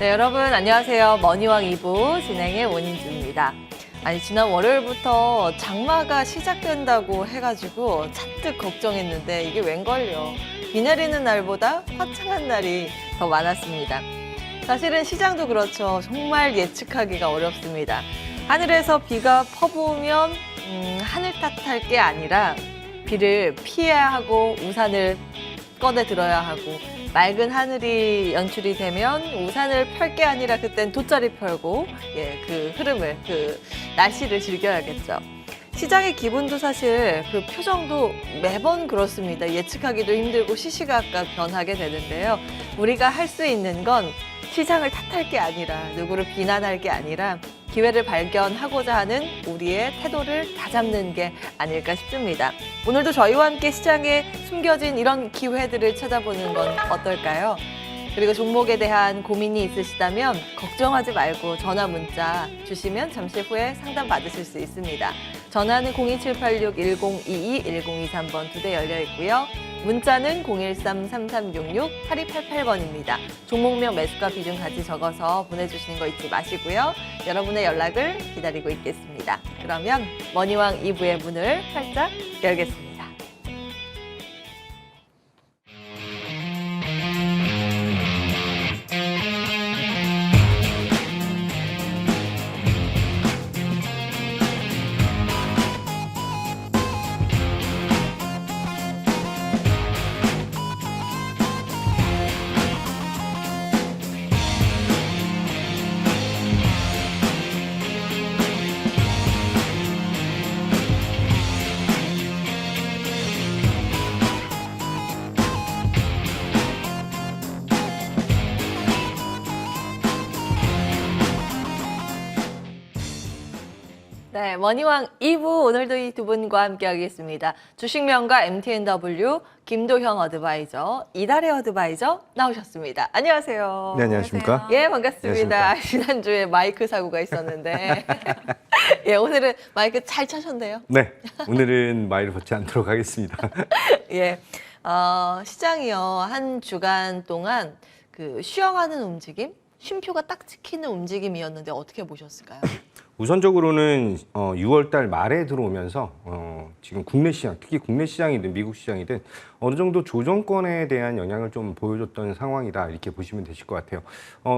네, 여러분 안녕하세요. 머니왕 2부 진행의 원인주입니다. 아니, 지난 월요일부터 장마가 시작된다고 해가지고 잔뜩 걱정했는데 이게 웬걸요. 비 내리는 날보다 화창한 날이 더 많았습니다. 사실은 시장도 그렇죠. 정말 예측하기가 어렵습니다. 하늘에서 비가 퍼부으면 하늘 탓할 게 아니라 비를 피해야 하고 우산을 꺼내 들어야 하고, 맑은 하늘이 연출이 되면 우산을 펼 게 아니라 그땐 돗자리 펴고 그 흐름을, 그 날씨를 즐겨야겠죠. 시장의 기분도 사실 그 표정도 매번 그렇습니다. 예측하기도 힘들고 시시각각 변하게 되는데요. 우리가 할 수 있는 건 시장을 탓할 게 아니라, 누구를 비난할 게 아니라 기회를 발견하고자 하는 우리의 태도를 다잡는 게 아닐까 싶습니다. 오늘도 저희와 함께 시장에 숨겨진 이런 기회들을 찾아보는 건 어떨까요? 그리고 종목에 대한 고민이 있으시다면 걱정하지 말고 전화 문자 주시면 잠시 후에 상담 받으실 수 있습니다. 전화는 02786-1022-1023번 2대 열려 있고요. 문자는 013-3366-8288번입니다. 종목명 매수가 비중 같이 적어서 보내주시는 거 잊지 마시고요. 여러분의 연락을 기다리고 있겠습니다. 그러면 머니왕 2부의 문을 활짝 열겠습니다. 네, 머니왕 2부 오늘도 이 두 분과 함께 하겠습니다. 주식명가 MTNW 김도형 어드바이저, 이달의 어드바이저 나오셨습니다. 안녕하세요. 네, 안녕하십니까? 예, 반갑습니다. 안녕하십니까? 지난주에 마이크 사고가 있었는데 예, 오늘은 마이크 잘 차셨네요. 네, 오늘은 마이를 벗지 않도록 하겠습니다. 예, 시장이요, 한 주간 동안 그 쉬어가는 움직임, 쉼표가 딱 찍히는 움직임이었는데 어떻게 보셨을까요? 우선적으로는 6월 달 말에 들어오면서 지금 국내 시장, 특히 국내 시장이든 미국 시장이든 어느 정도 조정권에 대한 영향을 좀 보여줬던 상황이다, 이렇게 보시면 되실 것 같아요.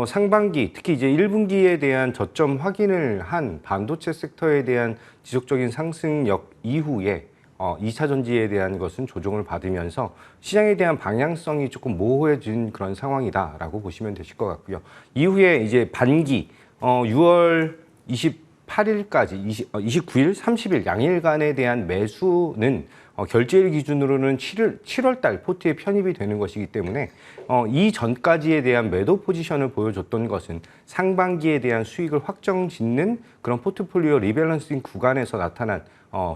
상반기, 특히 이제 1분기에 대한 저점 확인을 한 반도체 섹터에 대한 지속적인 상승력 이후에 2차 전지에 대한 것은 조정을 받으면서 시장에 대한 방향성이 조금 모호해진 그런 상황이다라고 보시면 되실 것 같고요. 이후에 이제 반기 6월 28일까지 29일, 30일 양일간에 대한 매수는 결제일 기준으로는 7월 달 포트에 편입이 되는 것이기 때문에 이 전까지에 대한 매도 포지션을 보여줬던 것은 상반기에 대한 수익을 확정 짓는 그런 포트폴리오 리밸런싱 구간에서 나타난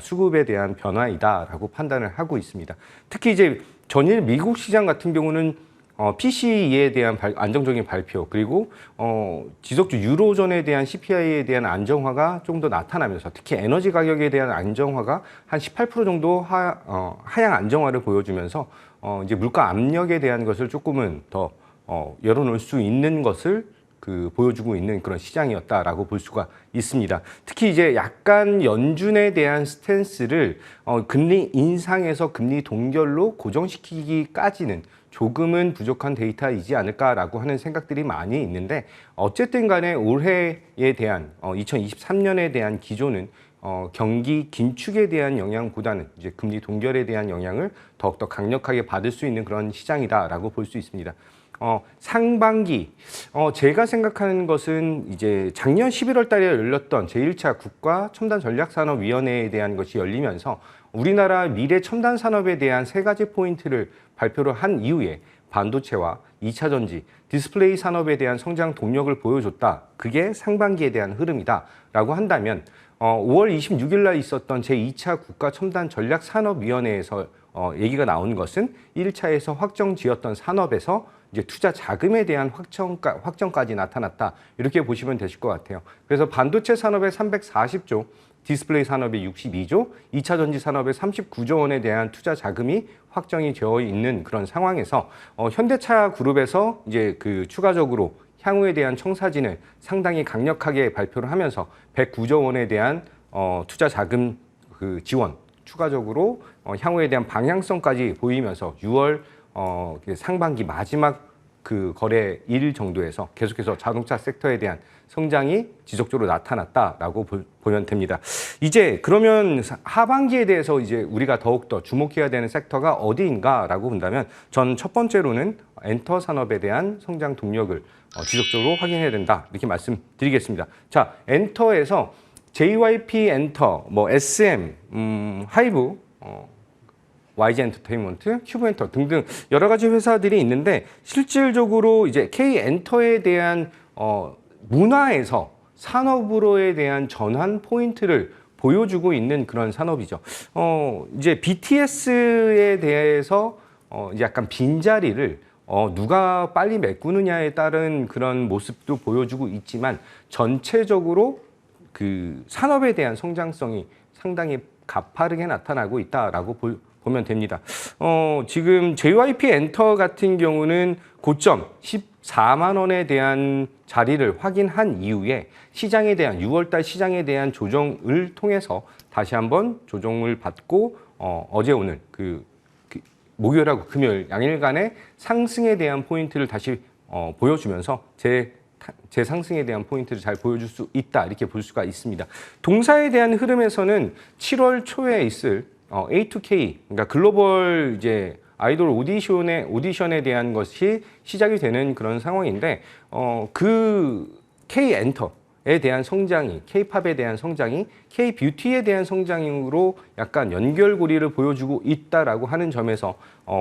수급에 대한 변화이다라고 판단을 하고 있습니다. 특히 이제 전일 미국 시장 같은 경우는 PCE에 대한 안정적인 발표, 그리고 지속주 유로존에 대한 CPI에 대한 안정화가 좀 더 나타나면서, 특히 에너지 가격에 대한 안정화가 한 18% 정도 하향 안정화를 보여주면서 이제 물가 압력에 대한 것을 조금은 더 열어놓을 수 있는 것을 보여주고 있는 그런 시장이었다라고 볼 수가 있습니다. 특히 이제 약간 연준에 대한 스탠스를 금리 인상에서 금리 동결로 고정시키기까지는 조금은 부족한 데이터이지 않을까라고 하는 생각들이 많이 있는데, 어쨌든 간에 올해에 대한 2023년에 대한 기조는 경기 긴축에 대한 영향보다는 이제 금리 동결에 대한 영향을 더욱더 강력하게 받을 수 있는 그런 시장이다라고 볼 수 있습니다. 상반기, 제가 생각하는 것은 이제 작년 11월 달에 열렸던 제1차 국가 첨단 전략산업위원회에 대한 것이 열리면서 우리나라 미래 첨단 산업에 대한 3가지 포인트를 발표를 한 이후에 반도체와 2차 전지, 디스플레이 산업에 대한 성장 동력을 보여줬다. 그게 상반기에 대한 흐름이다 라고 한다면 5월 26일 날 있었던 제2차 국가 첨단 전략산업위원회에서 얘기가 나온 것은 1차에서 확정 지었던 산업에서 이제 투자 자금에 대한 확정까지 나타났다, 이렇게 보시면 되실 것 같아요. 그래서 반도체 산업에 340조, 디스플레이 산업에 62조, 2차 전지 산업에 39조 원에 대한 투자 자금이 확정이 되어 있는 그런 상황에서 현대차 그룹에서 이제 추가적으로 향후에 대한 청사진을 상당히 강력하게 발표를 하면서 109조 원에 대한 투자 자금 지원, 추가적으로 향후에 대한 방향성까지 보이면서 6월 상반기 마지막 거래일 정도에서 계속해서 자동차 섹터에 대한 성장이 지속적으로 나타났다라고 보면 됩니다. 이제 그러면 하반기에 대해서 이제 우리가 더욱더 주목해야 되는 섹터가 어디인가라고 본다면 전 첫 번째로는 엔터 산업에 대한 성장 동력을 지속적으로 확인해야 된다, 이렇게 말씀드리겠습니다. 자, 엔터에서 JYP 엔터, SM, 하이브, YG 엔터테인먼트, 큐브 엔터 등등 여러 가지 회사들이 있는데, 실질적으로 이제 K 엔터에 대한 문화에서 산업으로에 대한 전환 포인트를 보여주고 있는 그런 산업이죠. 이제 BTS에 대해서 이제 약간 빈자리를 누가 빨리 메꾸느냐에 따른 그런 모습도 보여주고 있지만, 전체적으로 그 산업에 대한 성장성이 상당히 가파르게 나타나고 있다라고 보면 됩니다. 지금 JYP 엔터 같은 경우는 고점 14만 원에 대한 자리를 확인한 이후에 시장에 대한 6월달 시장에 대한 조정을 통해서 다시 한번 조정을 받고 어제 오늘 목요일하고 금요일 양일간의 상승에 대한 포인트를 다시 보여주면서 제 상승에 대한 포인트를 잘 보여줄 수 있다, 이렇게 볼 수가 있습니다. 동사에 대한 흐름에서는 7월 초에 있을 A2K, 그러니까 글로벌 이제 아이돌 오디션에 대한 것이 시작이 되는 그런 상황인데, 그 K 엔터에 대한 성장이, K-팝에 대한 성장이 K 뷰티에 대한 성장으로 약간 연결고리를 보여주고 있다라고 하는 점에서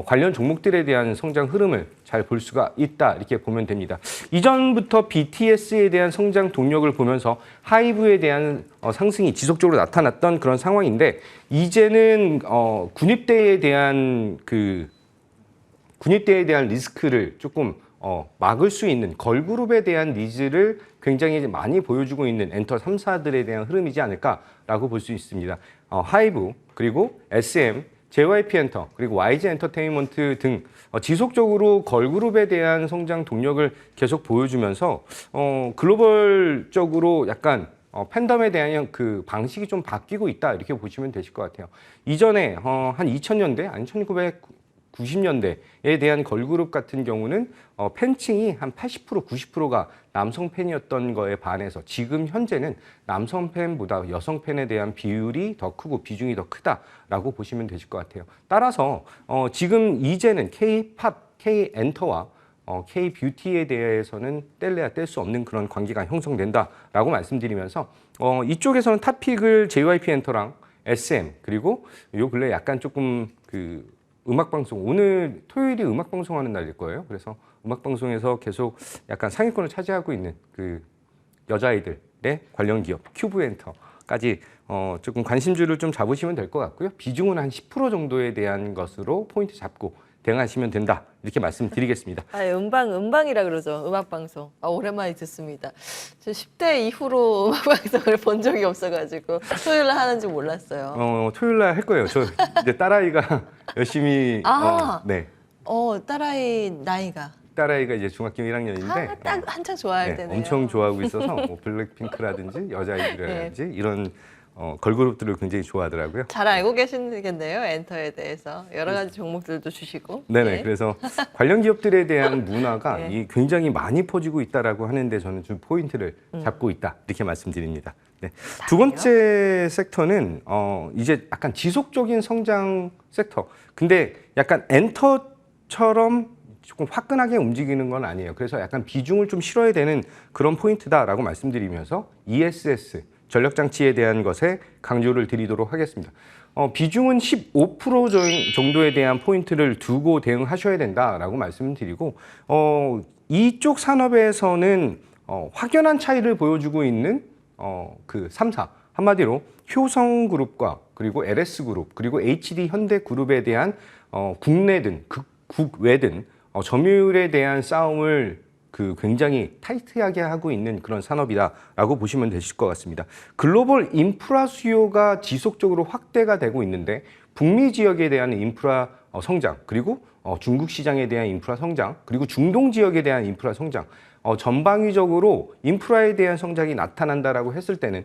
관련 종목들에 대한 성장 흐름을 잘 볼 수가 있다, 이렇게 보면 됩니다. 이전부터 BTS에 대한 성장 동력을 보면서 하이브에 대한 상승이 지속적으로 나타났던 그런 상황인데, 이제는 군입대에 대한 리스크를 조금 막을 수 있는 걸그룹에 대한 니즈를 굉장히 많이 보여주고 있는 엔터 3사들에 대한 흐름이지 않을까라고 볼 수 있습니다. 하이브, 그리고 SM, JYP 엔터, 그리고 YG 엔터테인먼트 등 지속적으로 걸그룹에 대한 성장 동력을 계속 보여주면서 글로벌적으로 약간 팬덤에 대한 그 방식이 좀 바뀌고 있다, 이렇게 보시면 되실 것 같아요. 이전에 한 2000년대, 아니 1990년대에 대한 걸그룹 같은 경우는 팬층이 한 80%, 90%가 남성 팬이었던 거에 반해서 지금 현재는 남성 팬보다 여성 팬에 대한 비율이 더 크고 비중이 더 크다라고 보시면 되실 것 같아요. 따라서 지금 이제는 K-팝, K-엔터와 K-뷰티에 대해서는 뗄래야 뗄 수 없는 그런 관계가 형성된다라고 말씀드리면서 이쪽에서는 탑픽을 JYP 엔터랑 SM, 그리고 요 근래 약간 조금 음악방송, 오늘 토요일이 음악방송하는 날일 거예요. 그래서 음악방송에서 계속 약간 상위권을 차지하고 있는 여자아이들의 관련 기업 큐브 엔터까지 조금 관심주를 좀 잡으시면 될 것 같고요. 비중은 한 10% 정도에 대한 것으로 포인트 잡고 대응하시면 된다, 이렇게 말씀드리겠습니다. 음방이라 그러죠. 음악방송. 오랜만에 듣습니다. 저 10대 이후로 음악방송을 본 적이 없어가지고 토요일 날 하는지 몰랐어요. 토요일 날 할 거예요. 저 이제 딸아이가 열심히 네. 딸아이 나이가? 딸아이가 이제 중학교 1학년인데 딱 한창 좋아할 때네요. 엄청 좋아하고 있어서 블랙핑크라든지 여자아이들이라든지 이런 걸그룹들을 굉장히 좋아하더라고요. 잘 알고 계시겠네요, 엔터에 대해서. 여러 가지 종목들도 주시고. 네네. 예. 그래서 관련 기업들에 대한 문화가 예. 굉장히 많이 퍼지고 있다라고 하는데 저는 좀 포인트를 잡고 있다, 이렇게 말씀드립니다. 네. 두 번째 섹터는 이제 약간 지속적인 성장 섹터. 근데 약간 엔터처럼 조금 화끈하게 움직이는 건 아니에요. 그래서 약간 비중을 좀 실어야 되는 그런 포인트다라고 말씀드리면서 ESS, 전력장치에 대한 것에 강조를 드리도록 하겠습니다. 비중은 15% 정도에 대한 포인트를 두고 대응하셔야 된다라고 말씀드리고, 이쪽 산업에서는 확연한 차이를 보여주고 있는 그 3사, 한마디로 효성그룹과 그리고 LS그룹, 그리고 HD현대그룹에 대한 국내든 국외든 점유율에 대한 싸움을 굉장히 타이트하게 하고 있는 그런 산업이다라고 보시면 되실 것 같습니다. 글로벌 인프라 수요가 지속적으로 확대가 되고 있는데, 북미 지역에 대한 인프라 성장, 그리고 중국 시장에 대한 인프라 성장, 그리고 중동 지역에 대한 인프라 성장, 전방위적으로 인프라에 대한 성장이 나타난다라고 했을 때는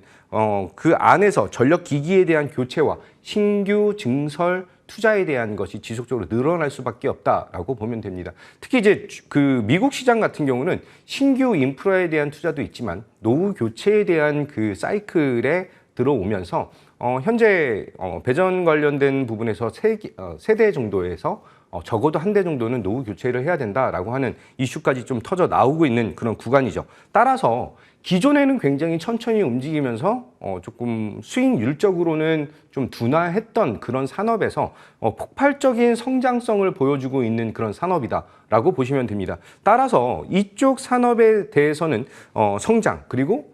그 안에서 전력 기기에 대한 교체와 신규 증설 투자에 대한 것이 지속적으로 늘어날 수밖에 없다라고 보면 됩니다. 특히 이제 그 미국 시장 같은 경우는 신규 인프라에 대한 투자도 있지만 노후 교체에 대한 그 사이클에 들어오면서 현재 배전 관련된 부분에서 세 대 정도에서 적어도 한 대 정도는 노후 교체를 해야 된다라고 하는 이슈까지 좀 터져 나오고 있는 그런 구간이죠. 따라서 기존에는 굉장히 천천히 움직이면서 조금 수익률적으로는 좀 둔화했던 그런 산업에서 폭발적인 성장성을 보여주고 있는 그런 산업이다라고 보시면 됩니다. 따라서 이쪽 산업에 대해서는 성장 그리고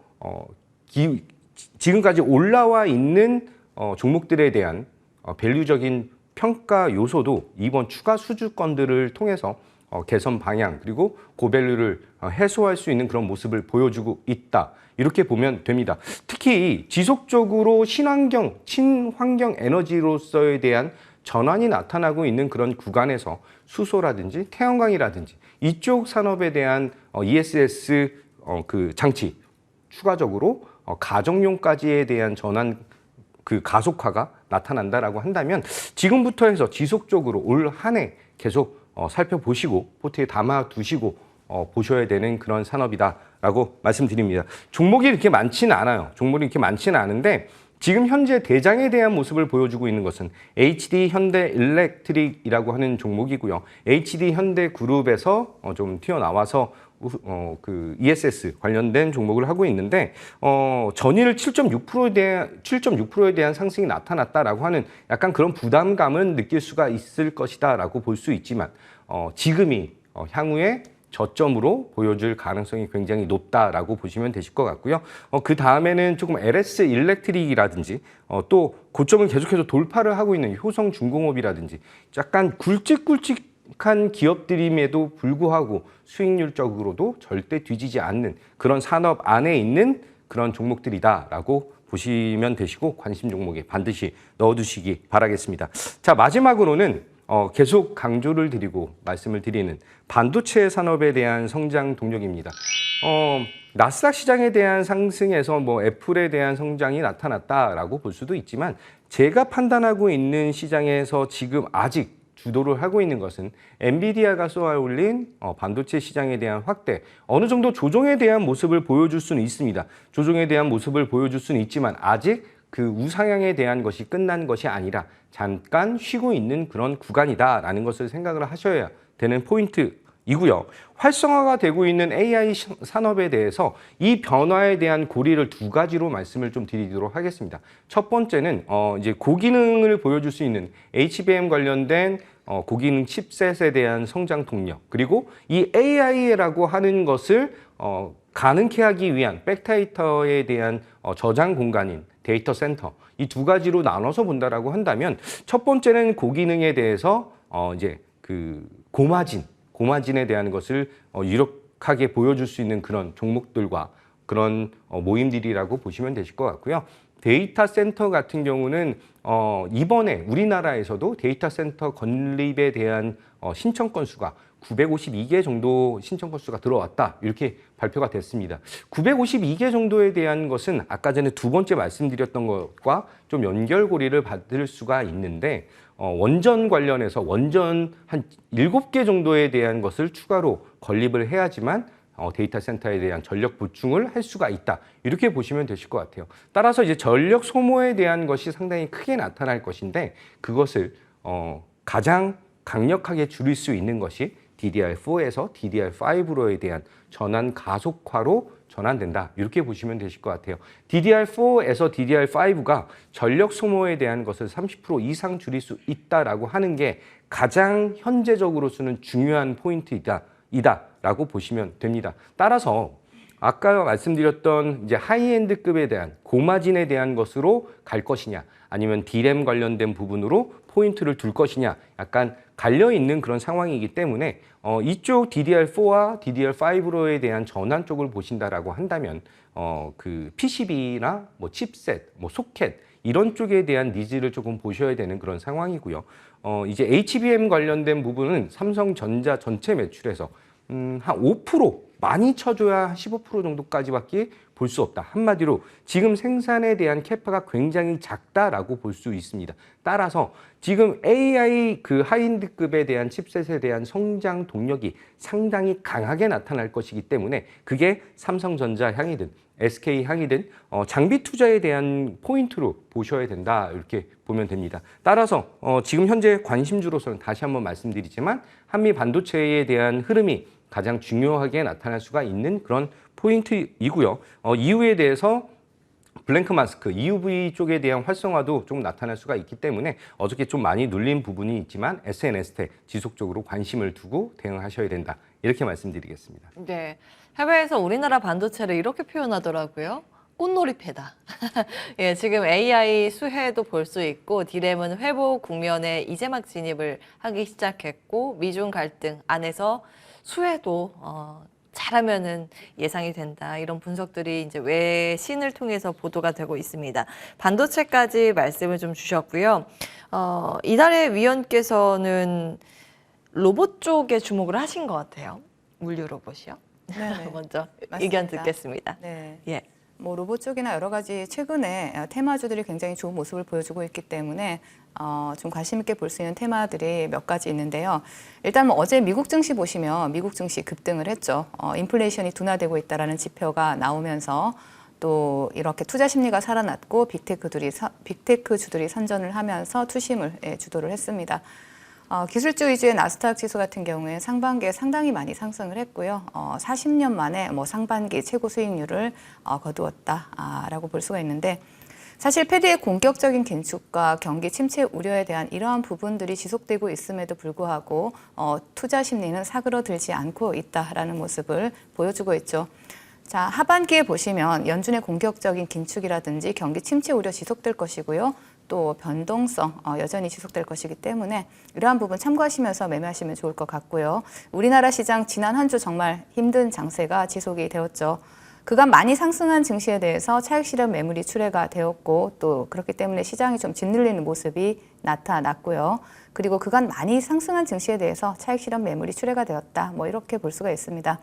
지금까지 올라와 있는 종목들에 대한 밸류적인 평가 요소도 이번 추가 수주권들을 통해서 개선 방향 그리고 고밸류를 해소할 수 있는 그런 모습을 보여주고 있다. 이렇게 보면 됩니다. 특히 지속적으로 친환경 에너지로서에 대한 전환이 나타나고 있는 그런 구간에서 수소라든지 태양광이라든지 이쪽 산업에 대한 ESS 그 장치 추가적으로 가정용까지에 대한 전환 그 가속화가 나타난다라고 한다면 지금부터 해서 지속적으로 올 한 해 계속 살펴보시고 포트에 담아 두시고 보셔야 되는 그런 산업이다라고 말씀드립니다. 종목이 이렇게 많지는 않아요. 종목이 이렇게 많지는 않은데 지금 현재 대장에 대한 모습을 보여주고 있는 것은 HD 현대 일렉트릭이라고 하는 종목이고요. HD 현대 그룹에서 좀 튀어나와서 그 ESS 관련된 종목을 하고 있는데 전일 7.6%에 대한 상승이 나타났다라고 하는 약간 그런 부담감은 느낄 수가 있을 것이다라고 볼 수 있지만 지금이 향후에 저점으로 보여줄 가능성이 굉장히 높다라고 보시면 되실 것 같고요. 그 다음에는 조금 LS 일렉트릭이라든지 또 고점을 계속해서 돌파를 하고 있는 효성중공업이라든지 약간 굵직굵직한 기업들임에도 불구하고 수익률적으로도 절대 뒤지지 않는 그런 산업 안에 있는 그런 종목들이다라고 보시면 되시고 관심 종목에 반드시 넣어두시기 바라겠습니다. 자, 마지막으로는 계속 강조를 드리고 말씀을 드리는 반도체 산업에 대한 성장 동력입니다. 나스닥 시장에 대한 상승에서 뭐 애플에 대한 성장이 나타났다라고 볼 수도 있지만 제가 판단하고 있는 시장에서 지금 아직 주도를 하고 있는 것은 엔비디아가 쏘아 올린 반도체 시장에 대한 확대, 어느 정도 조정에 대한 모습을 보여줄 수는 있습니다. 조정에 대한 모습을 보여줄 수는 있지만 아직 그 우상향에 대한 것이 끝난 것이 아니라 잠깐 쉬고 있는 그런 구간이다라는 것을 생각을 하셔야 되는 포인트이고요. 활성화가 되고 있는 AI 산업에 대해서 이 변화에 대한 고리를 두 가지로 말씀을 좀 드리도록 하겠습니다. 첫 번째는 이제 고기능을 보여줄 수 있는 HBM 관련된 고기능 칩셋에 대한 성장 동력, 그리고 이 AI라고 하는 것을 가능케 하기 위한 백데이터에 대한 저장 공간인 데이터 센터, 이 두 가지로 나눠서 본다라고 한다면 첫 번째는 고기능에 대해서 이제 그 고마진에 대한 것을 유력하게 보여줄 수 있는 그런 종목들과 그런 모임들이라고 보시면 되실 것 같고요. 데이터 센터 같은 경우는 이번에 우리나라에서도 데이터 센터 건립에 대한 신청 건수가 952개 정도 신청 건수가 들어왔다, 이렇게 발표가 됐습니다. 952개 정도에 대한 것은 아까 전에 두 번째 말씀드렸던 것과 좀 연결고리를 받을 수가 있는데 원전 관련해서 원전 한 7개 정도에 대한 것을 추가로 건립을 해야지만 데이터 센터에 대한 전력 보충을 할 수가 있다, 이렇게 보시면 되실 것 같아요. 따라서 이제 전력 소모에 대한 것이 상당히 크게 나타날 것인데 그것을 가장 강력하게 줄일 수 있는 것이 DDR4에서 DDR5로에 대한 전환 가속화로 전환된다, 이렇게 보시면 되실 것 같아요. DDR4에서 DDR5가 전력 소모에 대한 것을 30% 이상 줄일 수 있다라고 하는 게 가장 현재적으로서는 중요한 포인트이다라고 보시면 됩니다. 따라서 아까 말씀드렸던 이제 하이엔드급에 대한 고마진에 대한 것으로 갈 것이냐, 아니면 D램 관련된 부분으로 포인트를 둘 것이냐, 약간 갈려 있는 그런 상황이기 때문에 이쪽 DDR4와 DDR5로에 대한 전환 쪽을 보신다라고 한다면 그 PCB나 뭐 칩셋, 뭐 소켓 이런 쪽에 대한 니즈를 조금 보셔야 되는 그런 상황이고요. 이제 HBM 관련된 부분은 삼성전자 전체 매출에서 한 5% 많이 쳐줘야 15% 정도까지밖에 볼 수 없다. 한마디로 지금 생산에 대한 캐파가 굉장히 작다라고 볼 수 있습니다. 따라서 지금 AI 그 하이엔드급에 대한 칩셋에 대한 성장 동력이 상당히 강하게 나타날 것이기 때문에 그게 삼성전자 향이든 SK 향이든 장비 투자에 대한 포인트로 보셔야 된다, 이렇게 보면 됩니다. 따라서 지금 현재 관심주로서는 다시 한번 말씀드리지만 한미 반도체에 대한 흐름이 가장 중요하게 나타날 수가 있는 그런 포인트이고요. 이후에 대해서 블랭크 마스크, EUV 쪽에 대한 활성화도 좀 나타날 수가 있기 때문에 어저께 좀 많이 눌린 부분이 있지만 SNS테 지속적으로 관심을 두고 대응하셔야 된다, 이렇게 말씀드리겠습니다. 네, 해외에서 우리나라 반도체를 이렇게 표현하더라고요. 꽃놀이패다. 예, 지금 AI 수혜도 볼 수 있고 디램은 회복 국면에 이제 막 진입을 하기 시작했고 미중 갈등 안에서 수혜도 잘하면은 예상이 된다. 이런 분석들이 이제 외신을 통해서 보도가 되고 있습니다. 반도체까지 말씀을 좀 주셨고요. 이달의 위원께서는 로봇 쪽에 주목을 하신 것 같아요. 물류 로봇이요. 네네. 먼저 맞습니다. 의견 듣겠습니다. 네. 예. 뭐 로봇 쪽이나 여러 가지 최근에 테마주들이 굉장히 좋은 모습을 보여주고 있기 때문에 좀 관심 있게 볼 수 있는 테마들이 몇 가지 있는데요. 일단 뭐 어제 미국 증시 보시면 미국 증시 급등을 했죠. 인플레이션이 둔화되고 있다라는 지표가 나오면서 또 이렇게 투자 심리가 살아났고 빅테크주들이 선전을 하면서 투심을 주도를 했습니다. 기술주 위주의 나스닥 지수 같은 경우에 상반기에 상당히 많이 상승을 했고요. 40년 만에 뭐 상반기 최고 수익률을 거두었다라고 볼 수가 있는데, 사실 패드의 공격적인 긴축과 경기 침체 우려에 대한 이러한 부분들이 지속되고 있음에도 불구하고 투자 심리는 사그러들지 않고 있다라는 모습을 보여주고 있죠. 자, 하반기에 보시면 연준의 공격적인 긴축이라든지 경기 침체 우려 지속될 것이고요. 또 변동성 여전히 지속될 것이기 때문에 이러한 부분 참고하시면서 매매하시면 좋을 것 같고요. 우리나라 시장 지난 한 주 정말 힘든 장세가 지속이 되었죠. 그간 많이 상승한 증시에 대해서 차익 실현 매물이 출회가 되었고 또 그렇기 때문에 시장이 좀 짓눌리는 모습이 나타났고요. 그리고 그간 많이 상승한 증시에 대해서 차익 실현 매물이 출회가 되었다. 뭐 이렇게 볼 수가 있습니다.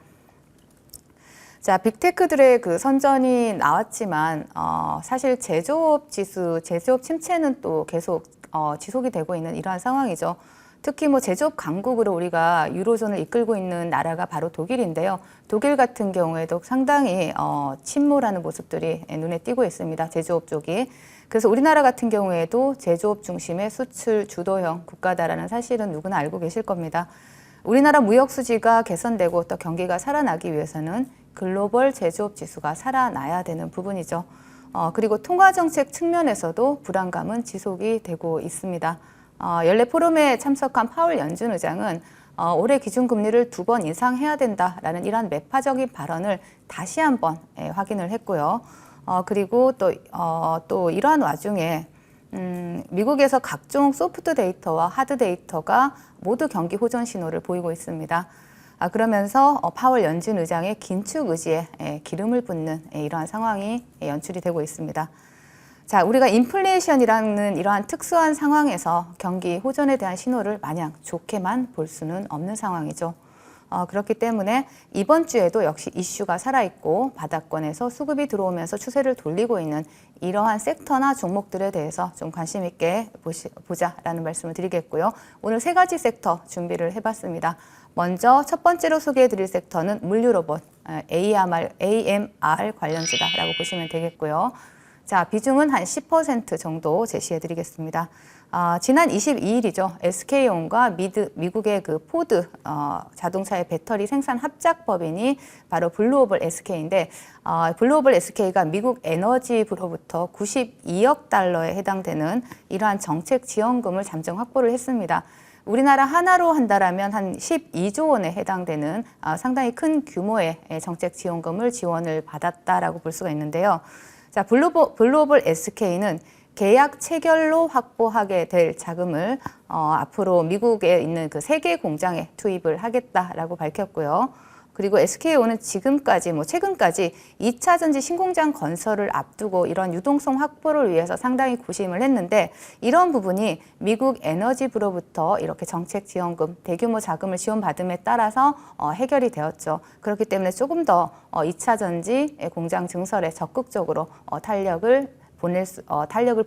자, 빅테크들의 그 선전이 나왔지만 사실 제조업 지수, 제조업 침체는 또 계속 지속이 되고 있는 이러한 상황이죠. 특히 뭐 제조업 강국으로 우리가 유로존을 이끌고 있는 나라가 바로 독일인데요. 독일 같은 경우에도 상당히 침몰하는 모습들이 눈에 띄고 있습니다. 제조업 쪽이. 그래서 우리나라 같은 경우에도 제조업 중심의 수출 주도형 국가다라는 사실은 누구나 알고 계실 겁니다. 우리나라 무역 수지가 개선되고 또 경기가 살아나기 위해서는 글로벌 제조업 지수가 살아나야 되는 부분이죠. 그리고 통화 정책 측면에서도 불안감은 지속이 되고 있습니다. 연례 포럼에 참석한 파월 연준 의장은 올해 기준금리를 2번 인상해야 된다라는 이러한 매파적인 발언을 다시 한번 확인을 했고요. 그리고 또 이러한 와중에 미국에서 각종 소프트 데이터와 하드 데이터가 모두 경기 호전 신호를 보이고 있습니다. 그러면서 파월 연준 의장의 긴축 의지에 기름을 붓는 이러한 상황이 연출이 되고 있습니다. 자, 우리가 인플레이션이라는 이러한 특수한 상황에서 경기 호전에 대한 신호를 마냥 좋게만 볼 수는 없는 상황이죠. 그렇기 때문에 이번 주에도 역시 이슈가 살아있고 바닥권에서 수급이 들어오면서 추세를 돌리고 있는 이러한 섹터나 종목들에 대해서 좀 관심 있게 보자라는 말씀을 드리겠고요. 오늘 세 가지 섹터 준비를 해봤습니다. 먼저 첫 번째로 소개해드릴 섹터는 물류로봇, AMR 관련주다라고 보시면 되겠고요. 자, 비중은 한 10% 정도 제시해드리겠습니다. 지난 22일이죠. SK온과 미국의 그 포드 자동차의 배터리 생산 합작법인이 바로 블루오벌 SK인데, 블루오벌 SK가 미국 에너지부로부터 92억 달러에 해당되는 이러한 정책 지원금을 잠정 확보를 했습니다. 우리나라 하나로 한다라면 한 12조 원에 해당되는 상당히 큰 규모의 정책 지원금을 지원을 받았다라고 볼 수가 있는데요. 자, 블루오벌 SK는 계약 체결로 확보하게 될 자금을 앞으로 미국에 있는 그 3개 공장에 투입을 하겠다라고 밝혔고요. 그리고 SK온은 지금까지 최근까지 2차 전지 신공장 건설을 앞두고 이런 유동성 확보를 위해서 상당히 고심을 했는데 이런 부분이 미국 에너지부로부터 이렇게 정책 지원금, 대규모 자금을 지원받음에 따라서 해결이 되었죠. 그렇기 때문에 조금 더 2차 전지 공장 증설에 적극적으로 탄력을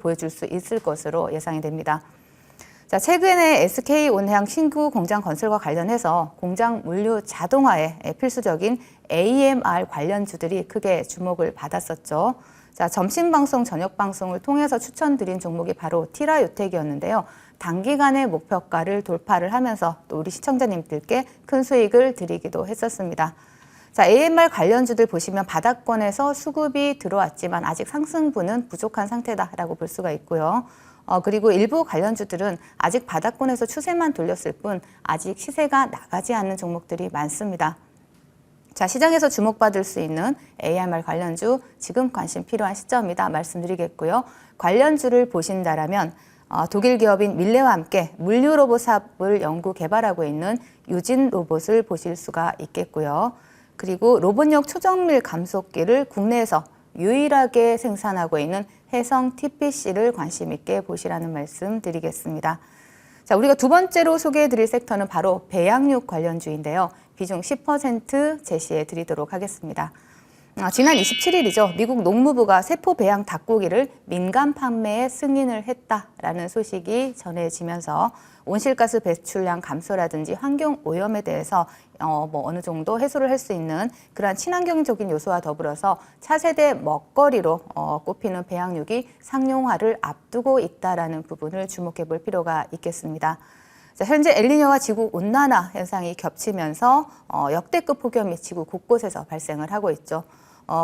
보여줄 수 있을 것으로 예상이 됩니다. 자, 최근에 SK온해양 신구 공장 건설과 관련해서 공장 물류 자동화에 필수적인 AMR 관련주들이 크게 주목을 받았었죠. 자, 점심 방송, 저녁 방송을 통해서 추천드린 종목이 바로 티라요텍이었는데요. 단기간에 목표가를 돌파를 하면서 또 우리 시청자님들께 큰 수익을 드리기도 했었습니다. 자, AMR 관련주들 보시면 바닥권에서 수급이 들어왔지만 아직 상승분은 부족한 상태다라고 볼 수가 있고요. 그리고 일부 관련주들은 아직 바닥권에서 추세만 돌렸을 뿐 아직 시세가 나가지 않는 종목들이 많습니다. 자, 시장에서 주목받을 수 있는 AMR 관련주 지금 관심 필요한 시점이다 말씀드리겠고요. 관련주를 보신다라면 독일 기업인 밀레와 함께 물류 로봇 사업을 연구 개발하고 있는 유진 로봇을 보실 수가 있겠고요. 그리고 로봇용 초정밀 감속기를 국내에서 유일하게 생산하고 있는 해성 TPC를 관심 있게 보시라는 말씀 드리겠습니다. 자, 우리가 두 번째로 소개해 드릴 섹터는 바로 배양육 관련주인데요. 비중 10% 제시해 드리도록 하겠습니다. 지난 27일이죠. 미국 농무부가 세포 배양 닭고기를 민간 판매에 승인을 했다라는 소식이 전해지면서 온실가스 배출량 감소라든지 환경 오염에 대해서 어느 정도 해소를 할 수 있는 그러한 친환경적인 요소와 더불어서 차세대 먹거리로 꼽히는 배양육이 상용화를 앞두고 있다라는 부분을 주목해 볼 필요가 있겠습니다. 자, 현재 엘니뇨와 지구 온난화 현상이 겹치면서 역대급 폭염이 지구 곳곳에서 발생을 하고 있죠.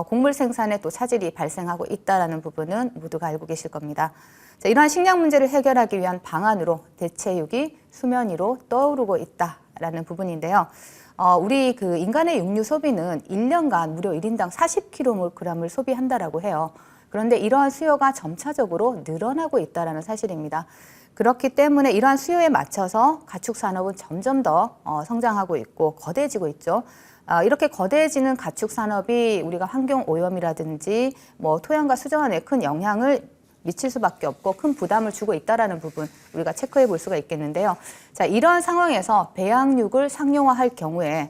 곡물 생산에 또 차질이 발생하고 있다는 부분은 모두가 알고 계실 겁니다. 자, 이러한 식량 문제를 해결하기 위한 방안으로 대체육이 수면 위로 떠오르고 있다라는 부분인데요. 우리 그 인간의 육류 소비는 1년간 무려 1인당 40kg을 소비한다라고 해요. 그런데 이러한 수요가 점차적으로 늘어나고 있다는 사실입니다. 그렇기 때문에 이러한 수요에 맞춰서 가축 산업은 점점 더 성장하고 있고 거대해지고 있죠. 이렇게 거대해지는 가축 산업이 우리가 환경 오염이라든지 토양과 수정원에 큰 영향을 미칠 수밖에 없고 큰 부담을 주고 있다라는 부분 우리가 체크해 볼 수가 있겠는데요. 자, 이러한 상황에서 배양육을 상용화할 경우에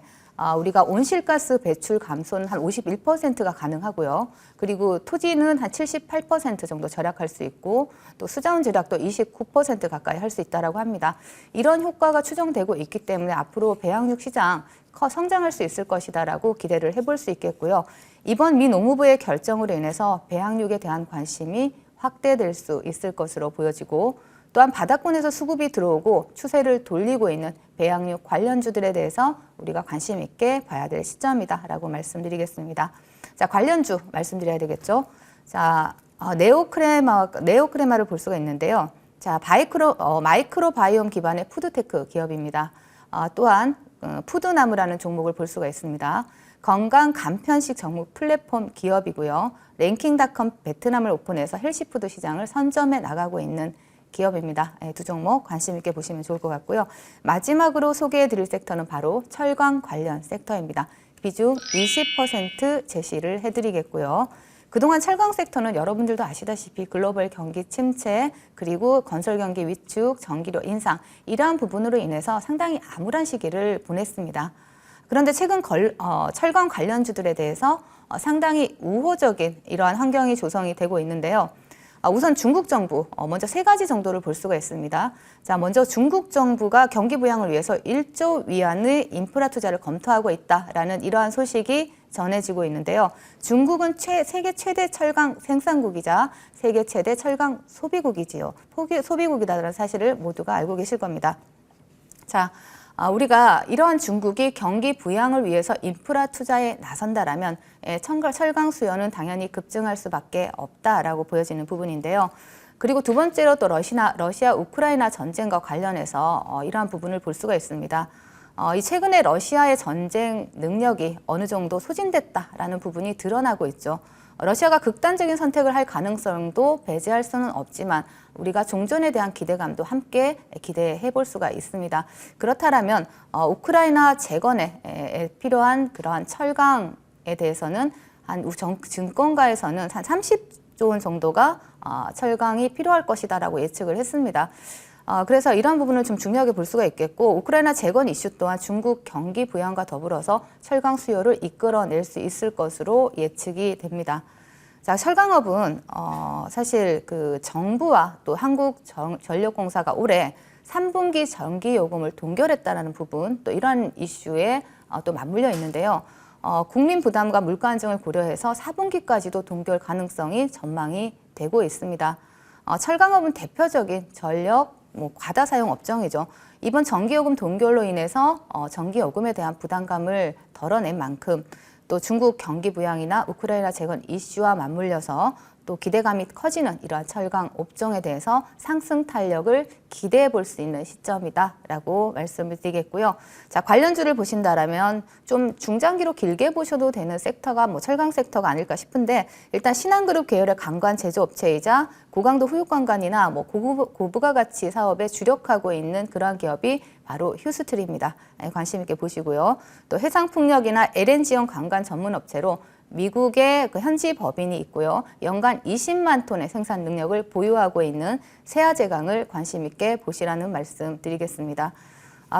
우리가 온실가스 배출 감소는 한 51%가 가능하고요. 그리고 토지는 한 78% 정도 절약할 수 있고 또 수자원 절약도 29% 가까이 할 수 있다라고 합니다. 이런 효과가 추정되고 있기 때문에 앞으로 배양육 시장 성장할 수 있을 것이다라고 기대를 해볼 수 있겠고요. 이번 미 농무부의 결정으로 인해서 배양육에 대한 관심이 확대될 수 있을 것으로 보여지고 또한 바닥권에서 수급이 들어오고 추세를 돌리고 있는 배양육 관련주들에 대해서 우리가 관심 있게 봐야 될 시점이다라고 말씀드리겠습니다. 자, 관련주 말씀드려야 되겠죠. 자, 네오크레마를 볼 수가 있는데요. 자, 마이크로바이옴 기반의 푸드테크 기업입니다. 또한 푸드나무라는 종목을 볼 수가 있습니다. 건강 간편식 전문 플랫폼 기업이고요. 랭킹닷컴 베트남을 오픈해서 헬시푸드 시장을 선점해 나가고 있는 기업입니다. 두 종목 관심 있게 보시면 좋을 것 같고요. 마지막으로 소개해 드릴 섹터는 바로 철강 관련 섹터입니다. 비중 20% 제시를 해드리겠고요. 그동안 철강 섹터는 여러분들도 아시다시피 글로벌 경기 침체 그리고 건설 경기 위축, 전기료 인상 이러한 부분으로 인해서 상당히 암울한 시기를 보냈습니다. 그런데 최근 철강 관련주들에 대해서 상당히 우호적인 이러한 환경이 조성이 되고 있는데요. 우선 중국 정부, 먼저 세 가지 정도를 볼 수가 있습니다. 자, 먼저 중국 정부가 경기 부양을 위해서 1조 위안의 인프라 투자를 검토하고 있다라는 이러한 소식이 전해지고 있는데요. 중국은 세계 최대 철강 생산국이자 세계 최대 철강 소비국이지요. 소비국이다라는 사실을 모두가 알고 계실 겁니다. 자, 우리가 이러한 중국이 경기 부양을 위해서 인프라 투자에 나선다라면 철강 수요는 당연히 급증할 수밖에 없다라고 보여지는 부분인데요. 그리고 두 번째로 또 러시아 우크라이나 전쟁과 관련해서 이러한 부분을 볼 수가 있습니다. 이 최근에 러시아의 전쟁 능력이 어느 정도 소진됐다라는 부분이 드러나고 있죠. 러시아가 극단적인 선택을 할 가능성도 배제할 수는 없지만 우리가 종전에 대한 기대감도 함께 기대해 볼 수가 있습니다. 그렇다면 우크라이나 재건에 필요한 그러한 철강에 대해서는 증권가에서는 한 30조 원 정도가 철강이 필요할 것이다라고 예측을 했습니다. 그래서 이런 부분을 좀 중요하게 볼 수가 있겠고 우크라이나 재건 이슈 또한 중국 경기 부양과 더불어서 철강 수요를 이끌어낼 수 있을 것으로 예측이 됩니다. 자, 철강업은 사실 그 정부와 또 한국전력공사가 올해 3분기 전기 요금을 동결했다라는 부분 또 이런 이슈에 또 맞물려 있는데요. 국민 부담과 물가 안정을 고려해서 4분기까지도 동결 가능성이 전망이 되고 있습니다. 철강업은 대표적인 전력 과다 사용 업종이죠. 이번 전기요금 동결로 인해서 전기요금에 대한 부담감을 덜어낸 만큼 또 중국 경기 부양이나 우크라이나 재건 이슈와 맞물려서 또 기대감이 커지는 이러한 철강 업종에 대해서 상승 탄력을 기대해 볼 수 있는 시점이다라고 말씀을 드리겠고요. 자, 관련주를 보신다라면 좀 중장기로 길게 보셔도 되는 섹터가 철강 섹터가 아닐까 싶은데 일단 신한그룹 계열의 관관 제조업체이자 고강도 후육관관이나 고부가 가치 사업에 주력하고 있는 그러한 기업이 바로 휴스트리입니다. 관심 있게 보시고요. 또 해상풍력이나 LNG용 관관 전문 업체로 미국의 그 현지 법인이 있고요. 연간 20만 톤의 생산 능력을 보유하고 있는 세아제강을 관심 있게 보시라는 말씀 드리겠습니다.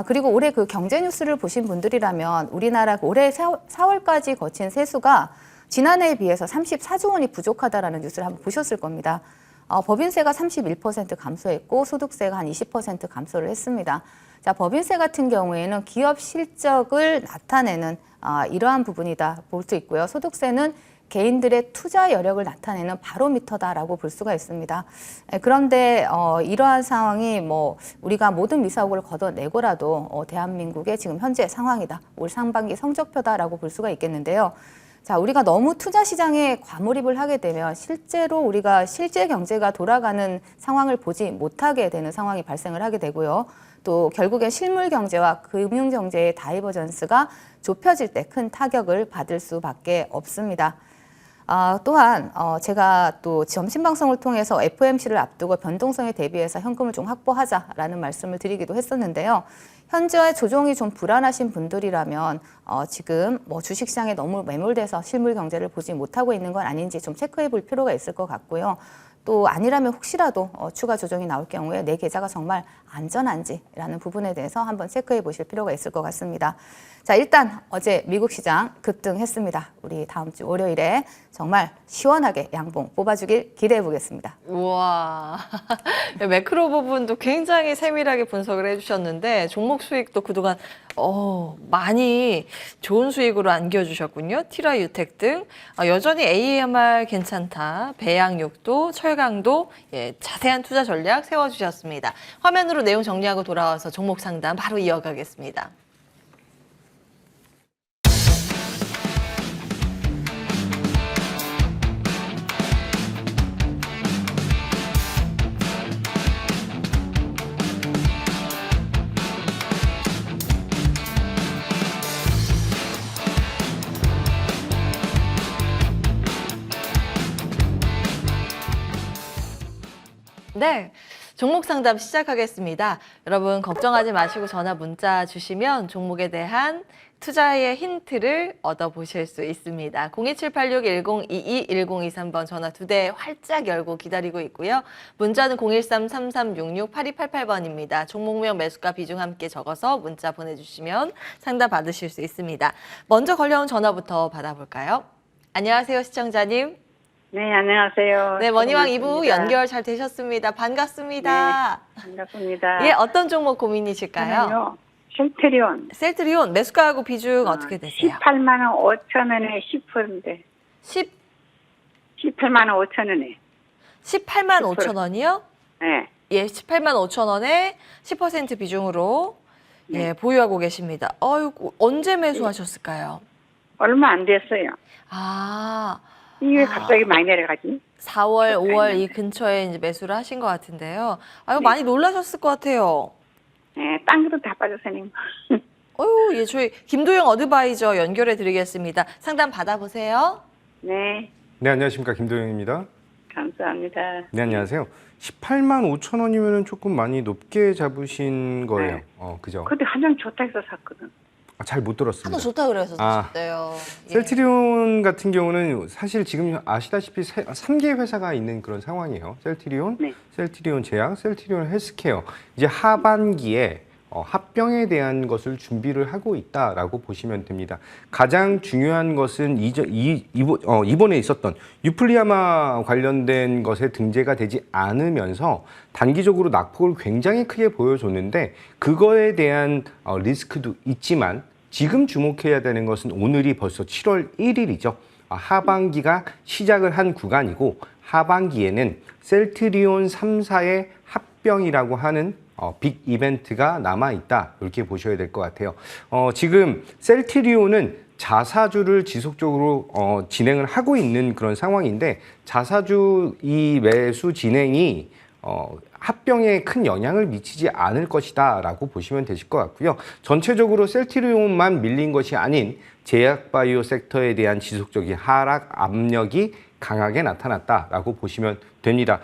그리고 올해 그 경제 뉴스를 보신 분들이라면 우리나라 올해 4월까지 거친 세수가 지난해에 비해서 34조 원이 부족하다라는 뉴스를 한번 보셨을 겁니다. 법인세가 31% 감소했고 소득세가 한 20% 감소를 했습니다. 자, 법인세 같은 경우에는 기업 실적을 나타내는 이러한 부분이다 볼 수 있고요. 소득세는 개인들의 투자 여력을 나타내는 바로미터다라고 볼 수가 있습니다. 그런데 이러한 상황이 우리가 모든 미사옥을 걷어내고라도 대한민국의 지금 현재 상황이다. 올 상반기 성적표다라고 볼 수가 있겠는데요. 자, 우리가 너무 투자 시장에 과몰입을 하게 되면 실제로 우리가 실제 경제가 돌아가는 상황을 보지 못하게 되는 상황이 발생을 하게 되고요. 또 결국엔 실물 경제와 금융 경제의 다이버전스가 좁혀질 때 큰 타격을 받을 수밖에 없습니다. 또한 제가 또 점심 방송을 통해서 FOMC를 앞두고 변동성에 대비해서 현금을 좀 확보하자라는 말씀을 드리기도 했었는데요. 현재 조정이 좀 불안하신 분들이라면 지금 주식시장에 너무 매몰돼서 실물 경제를 보지 못하고 있는 건 아닌지 좀 체크해 볼 필요가 있을 것 같고요. 또 아니라면 혹시라도 추가 조정이 나올 경우에 내 계좌가 정말 안전한지라는 부분에 대해서 한번 체크해 보실 필요가 있을 것 같습니다. 자, 일단 어제 미국 시장 급등했습니다. 우리 다음 주 월요일에 정말 시원하게 양봉 뽑아주길 기대해 보겠습니다. 우와, 매크로 부분도 굉장히 세밀하게 분석을 해주셨는데 종목 수익도 그동안 많이 좋은 수익으로 안겨주셨군요. 티라 유텍 등 여전히 AMR 괜찮다. 배양육도, 철강도 자세한 투자 전략 세워주셨습니다. 화면으로 내용 정리하고 돌아와서 종목 상담 바로 이어가겠습니다. 네, 종목 상담 시작하겠습니다. 여러분 걱정하지 마시고 전화 문자 주시면 종목에 대한 투자의 힌트를 얻어보실 수 있습니다. 02786-1022-1023번 전화 2대 활짝 열고 기다리고 있고요. 문자는 013-3366-8288번입니다. 종목명 매수가 비중 함께 적어서 문자 보내주시면 상담 받으실 수 있습니다. 먼저 걸려온 전화부터 받아볼까요? 안녕하세요, 시청자님. 네, 안녕하세요. 네, 머니왕 2부 반갑습니다. 연결 잘 되셨습니다. 반갑습니다. 네, 반갑습니다. 예, 어떤 종목 고민이실까요? 저는요, 셀트리온. 셀트리온 매수가하고 비중 어떻게 되세요? 18만 원 5천 원에 10%인데. 18만 원 5천 원에. 18만 5천 원이요? 네. 예, 18만 5천 원에 10% 비중으로 예, 보유하고 계십니다. 어이구, 언제 매수하셨을까요? 얼마 안 됐어요. 이게 갑자기 많이 내려가지? 4월, 5월 이 근처에 이제 매수를 하신 것 같은데요. 아유, 많이 놀라셨을 것 같아요. 네, 딴 것도 다 빠졌어요. 예, 저희 김도영 어드바이저 연결해 드리겠습니다. 상담 받아보세요. 네. 네, 안녕하십니까. 김도영입니다. 감사합니다. 네, 안녕하세요. 18만 5천 원이면 조금 많이 높게 잡으신 거예요. 네. 그죠? 근데 한장 좋다 해서 샀거든. 잘 못 들었습니다. 하도 좋다 그래서 아. 사셨대요. 예. 셀트리온 같은 경우는 사실 지금 아시다시피 3개 회사가 있는 그런 상황이에요. 셀트리온, 네. 셀트리온 제약, 셀트리온 헬스케어. 이제 하반기에 합병에 대한 것을 준비를 하고 있다라고 보시면 됩니다. 가장 중요한 것은 이번에 있었던 유플리아마 관련된 것에 등재가 되지 않으면서 단기적으로 낙폭을 굉장히 크게 보여줬는데 그거에 대한 리스크도 있지만 지금 주목해야 되는 것은 오늘이 벌써 7월 1일이죠. 하반기가 시작을 한 구간이고 하반기에는 셀트리온 3사의 합병이라고 하는 빅 이벤트가 남아있다 이렇게 보셔야 될 것 같아요. 지금 셀트리온은 자사주를 지속적으로 진행을 하고 있는 그런 상황인데 자사주 이 매수 진행이 합병에 큰 영향을 미치지 않을 것이다 라고 보시면 되실 것 같고요. 전체적으로 셀트리온만 밀린 것이 아닌 제약바이오 섹터에 대한 지속적인 하락 압력이 강하게 나타났다라고 보시면 됩니다.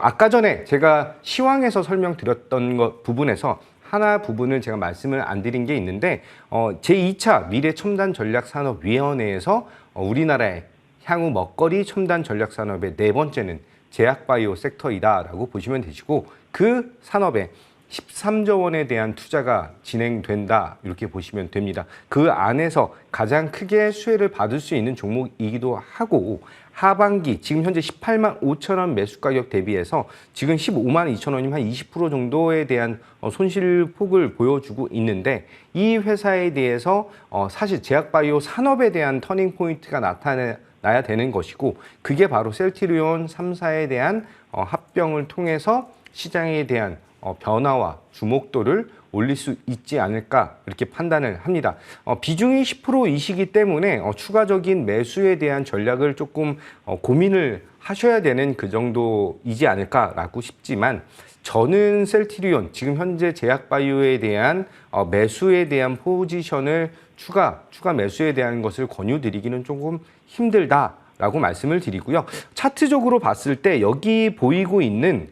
아까 전에 제가 시황에서 설명드렸던 부분에서 하나 부분을 제가 말씀을 안 드린 게 있는데 제2차 미래첨단전략산업위원회에서 우리나라의 향후 먹거리 첨단 전략산업의 네 번째는 제약바이오 섹터이다라고 보시면 되시고 그 산업에 13조 원에 대한 투자가 진행된다 이렇게 보시면 됩니다. 그 안에서 가장 크게 수혜를 받을 수 있는 종목이기도 하고 하반기 지금 현재 18만 5천 원 매수 가격 대비해서 지금 15만 2천 원이면 한 20% 정도에 대한 손실폭을 보여주고 있는데 이 회사에 대해서 사실 제약바이오 산업에 대한 터닝 포인트가 나타나야 되는 것이고 그게 바로 셀트리온 3사에 대한 합병을 통해서 시장에 대한 변화와 주목도를 올릴 수 있지 않을까 이렇게 판단을 합니다. 비중이 10%이시기 때문에 추가적인 매수에 대한 전략을 조금 고민을 하셔야 되는 그 정도이지 않을까라고 싶지만 저는 셀트리온 지금 현재 제약바이오에 대한 매수에 대한 포지션을 추가 매수에 대한 것을 권유드리기는 조금 힘들다라고 말씀을 드리고요. 차트적으로 봤을 때 여기 보이고 있는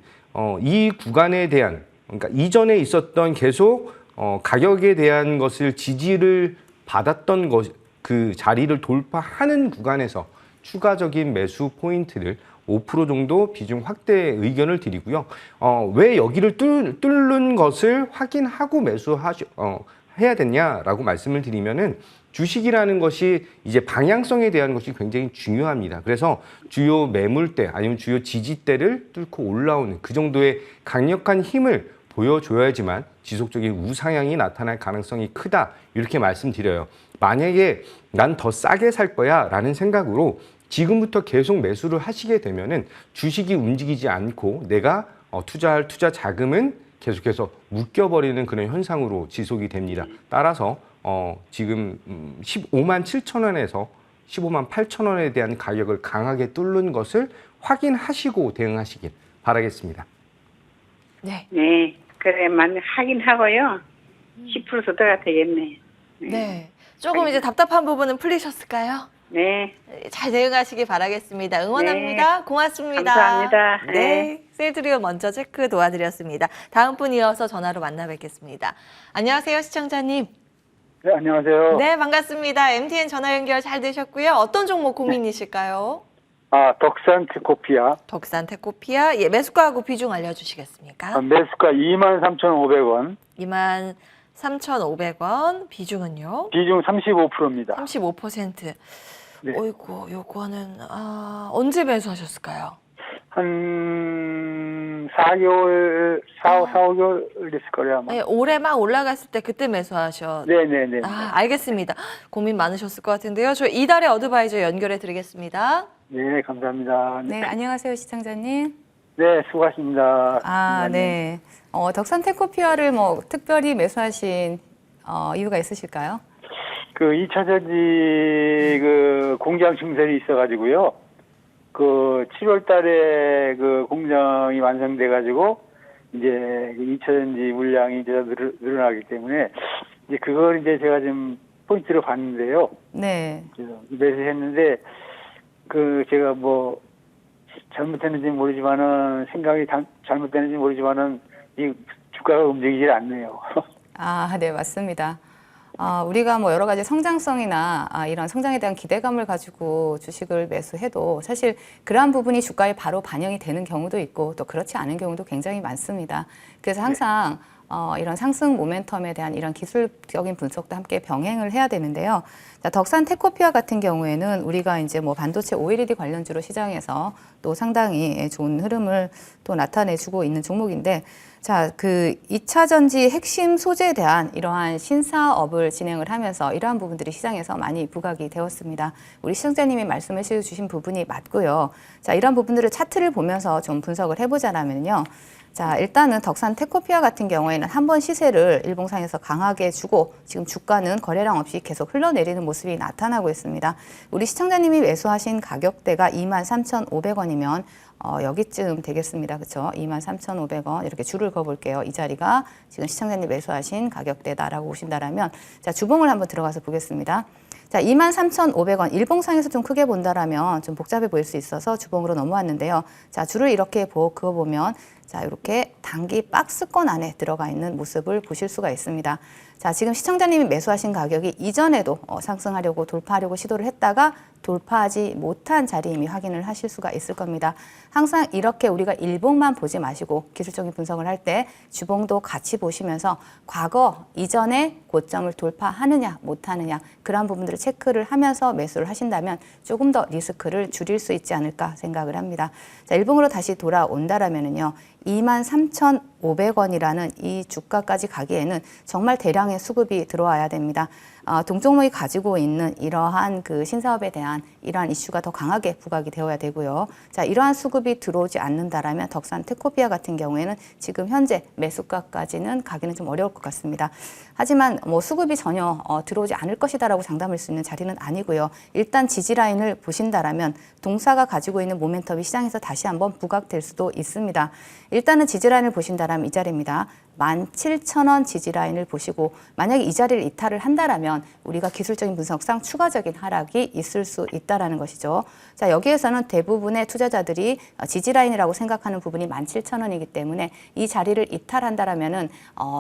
이 구간에 대한 그러니까 이전에 있었던 계속 가격에 대한 것을 지지를 받았던 그 자리를 돌파하는 구간에서 추가적인 매수 포인트를 5% 정도 비중 확대 의견을 드리고요. 왜 여기를 뚫는 것을 확인하고 해야 되냐라고 말씀을 드리면은 주식이라는 것이 이제 방향성에 대한 것이 굉장히 중요합니다. 그래서 주요 매물대 아니면 주요 지지대를 뚫고 올라오는 그 정도의 강력한 힘을 보여줘야지만 지속적인 우상향이 나타날 가능성이 크다 이렇게 말씀드려요. 만약에 난 더 싸게 살 거야 라는 생각으로 지금부터 계속 매수를 하시게 되면은 주식이 움직이지 않고 내가 투자할 투자 자금은 계속해서 묶여버리는 그런 현상으로 지속이 됩니다. 따라서 지금 15만 7천 원에서 15만 8천 원에 대한 가격을 강하게 뚫는 것을 확인하시고 대응하시길 바라겠습니다. 네. 네. 그래만 하긴 하고요. 10% 쏟아가 되겠네. 네. 조금 이제 답답한 부분은 풀리셨을까요? 네. 잘 대응하시기 바라겠습니다. 응원합니다. 네. 고맙습니다. 감사합니다. 네. 네. 셀트리온 먼저 체크 도와드렸습니다. 다음 분 이어서 전화로 만나 뵙겠습니다. 안녕하세요, 시청자님. 네, 안녕하세요. 네, 반갑습니다. MTN 전화 연결 잘 되셨고요. 어떤 종목 고민이실까요? 덕산 테코피아. 덕산 테코피아. 예, 매수가하고 비중 알려주시겠습니까? 매수가 23,500원. 23,500원. 비중은요? 비중 35%입니다. 35%. 네. 어이구, 요거는 언제 매수하셨을까요? 한 4개월, 5개월 됐을 거예요, 아마. 네, 올해 막 올라갔을 때 그때 매수하셨. 네네네. 알겠습니다. 고민 많으셨을 것 같은데요. 저 이달의 어드바이저 연결해 드리겠습니다. 네, 감사합니다. 네, 안녕하세요, 시청자님. 네, 수고하십니다. 네. 덕산 테코피아를 뭐 특별히 매수하신 이유가 있으실까요? 그 2차 전지 그 공장 증설이 있어가지고요. 그 7월 달에 그 공장이 완성돼 가지고 이제 2차 전지 물량이 이제 늘어나기 때문에 이제 그걸 이제 제가 좀 포인트로 봤는데요. 네. 그래서 매수했는데 제가 뭐 잘못했는지 모르지만은 생각이 잘못됐는지 모르지만은 이 주가가 움직이질 않네요. 아, 네, 맞습니다. 우리가 뭐 여러 가지 성장성이나 이런 성장에 대한 기대감을 가지고 주식을 매수해도 사실 그러한 부분이 주가에 바로 반영이 되는 경우도 있고 또 그렇지 않은 경우도 굉장히 많습니다. 그래서 항상 이런 상승 모멘텀에 대한 이런 기술적인 분석도 함께 병행을 해야 되는데요. 자, 덕산 테코피아 같은 경우에는 우리가 이제 뭐 반도체 OLED 관련주로 시장에서 또 상당히 좋은 흐름을 또 나타내주고 있는 종목인데, 자, 그 2차 전지 핵심 소재에 대한 이러한 신사업을 진행을 하면서 이러한 부분들이 시장에서 많이 부각이 되었습니다. 우리 시청자님이 말씀해 주신 부분이 맞고요. 자, 이러한 부분들을 차트를 보면서 좀 분석을 해보자면요. 자, 일단은 덕산 테코피아 같은 경우에는 한번 시세를 일봉상에서 강하게 주고 지금 주가는 거래량 없이 계속 흘러내리는 모습이 나타나고 있습니다. 우리 시청자님이 매수하신 가격대가 23,500원이면 여기쯤 되겠습니다. 그렇죠? 23,500원 이렇게 줄을 그어볼게요. 이 자리가 지금 시청자님 매수하신 가격대다라고 보신다라면, 자, 주봉을 한번 들어가서 보겠습니다. 자, 23,500원 일봉상에서 좀 크게 본다라면 좀 복잡해 보일 수 있어서 주봉으로 넘어왔는데요. 자, 줄을 이렇게 그어보면 자, 이렇게 단기 박스권 안에 들어가 있는 모습을 보실 수가 있습니다. 자, 지금 시청자님이 매수하신 가격이 이전에도 상승하려고 돌파하려고 시도를 했다가 돌파하지 못한 자리임이 확인을 하실 수가 있을 겁니다. 항상 이렇게 우리가 일봉만 보지 마시고 기술적인 분석을 할 때 주봉도 같이 보시면서 과거 이전에 고점을 돌파하느냐 못하느냐 그런 부분들을 체크를 하면서 매수를 하신다면 조금 더 리스크를 줄일 수 있지 않을까 생각을 합니다. 자, 일봉으로 다시 돌아온다라면은요. 23,500원이라는 이 주가까지 가기에는 정말 대량의 수급이 들어와야 됩니다. 동종목이 가지고 있는 이러한 그 신사업에 대한 이러한 이슈가 더 강하게 부각이 되어야 되고요. 자, 이러한 수급이 들어오지 않는다라면 덕산 테코피아 같은 경우에는 지금 현재 매수가까지는 가기는 좀 어려울 것 같습니다. 하지만 뭐 수급이 전혀 들어오지 않을 것이다라고 장담할 수 있는 자리는 아니고요. 일단 지지 라인을 보신다라면 동사가 가지고 있는 모멘텀이 시장에서 다시 한번 부각될 수도 있습니다. 일단은 지지 라인을 보신다라면 이 자리입니다. 17,000원 지지라인을 보시고 만약에 이 자리를 이탈을 한다라면 우리가 기술적인 분석상 추가적인 하락이 있을 수 있다라는 것이죠. 자, 여기에서는 대부분의 투자자들이 지지라인이라고 생각하는 부분이 17,000원이기 때문에 이 자리를 이탈한다라면은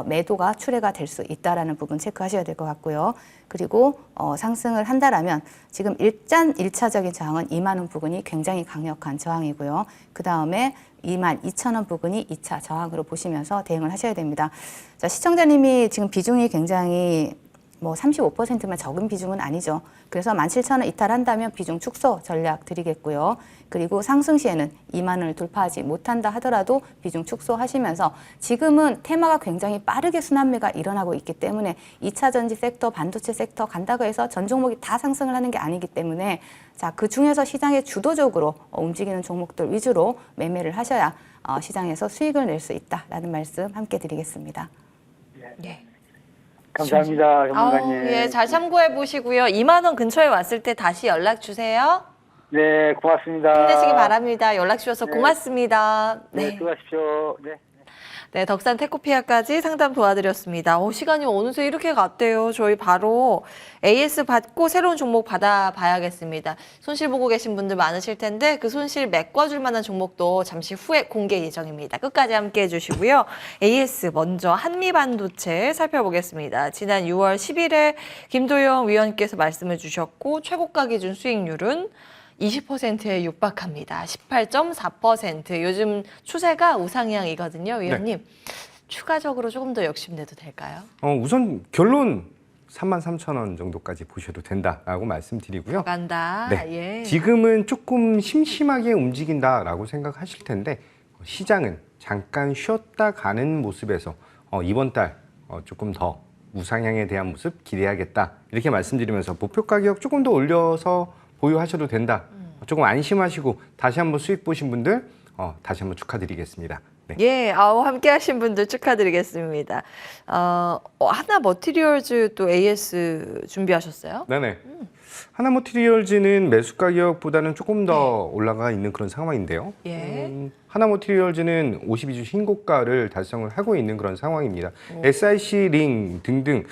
매도가 출회가 될 수 있다라는 부분 체크하셔야 될 것 같고요. 그리고 상승을 한다라면 지금 일단 1차적인 저항은 2만 원 부근이 굉장히 강력한 저항이고요. 그 다음에 22,000원 부근이 2차 저항으로 보시면서 대응을 하셔야 됩니다. 자, 시청자님이 지금 비중이 굉장히 뭐 35%면 적은 비중은 아니죠. 그래서 17,000원 이탈한다면 비중 축소 전략 드리겠고요. 그리고 상승 시에는 2만 원을 돌파하지 못한다 하더라도 비중 축소하시면서 지금은 테마가 굉장히 빠르게 순환매가 일어나고 있기 때문에 2차 전지 섹터, 반도체 섹터 간다고 해서 전 종목이 다 상승을 하는 게 아니기 때문에 자, 그 중에서 시장에 주도적으로 움직이는 종목들 위주로 매매를 하셔야 시장에서 수익을 낼 수 있다라는 말씀 함께 드리겠습니다. 네. 감사합니다, 전문가님. 예, 잘 참고해 보시고요. 2만 원 근처에 왔을 때 다시 연락 주세요. 네, 고맙습니다. 힘내시기 바랍니다. 연락 주셔서 네. 고맙습니다. 네, 수고하십시오. 네. 네, 덕산 테코피아까지 상담 도와드렸습니다. 시간이 어느새 이렇게 갔대요. 저희 바로 AS 받고 새로운 종목 받아봐야겠습니다. 손실 보고 계신 분들 많으실 텐데 그 손실 메꿔줄 만한 종목도 잠시 후에 공개 예정입니다. 끝까지 함께 해주시고요. AS 먼저 한미반도체 살펴보겠습니다. 지난 6월 10일에 김도영 위원께서 말씀해 주셨고 최고가 기준 수익률은 20%에 육박합니다. 18.4%. 요즘 추세가 우상향이거든요, 위원님. 네. 추가적으로 조금 더 욕심내도 될까요? 우선 결론 33,000원 정도까지 보셔도 된다라고 말씀드리고요. 간다. 네. 예. 지금은 조금 심심하게 움직인다라고 생각하실 텐데 시장은 잠깐 쉬었다 가는 모습에서 이번 달 조금 더 우상향에 대한 모습 기대하겠다. 이렇게 말씀드리면서 목표 가격 조금 더 올려서 보유하셔도 된다. 조금 안심하시고 다시 한번 수익 보신 분들 다시 한번 축하드리겠습니다. 네. 예, 함께 하신 분들 축하드리겠습니다. 하나 머티리얼즈 또 AS 준비하셨어요? 네네. 하나머티리얼즈는 매수 가격보다는 조금 더 올라가 있는 그런 상황인데요. 예. 하나머티리얼즈는 52주 신고가를 달성을 하고 있는 그런 상황입니다. SIC 링 등등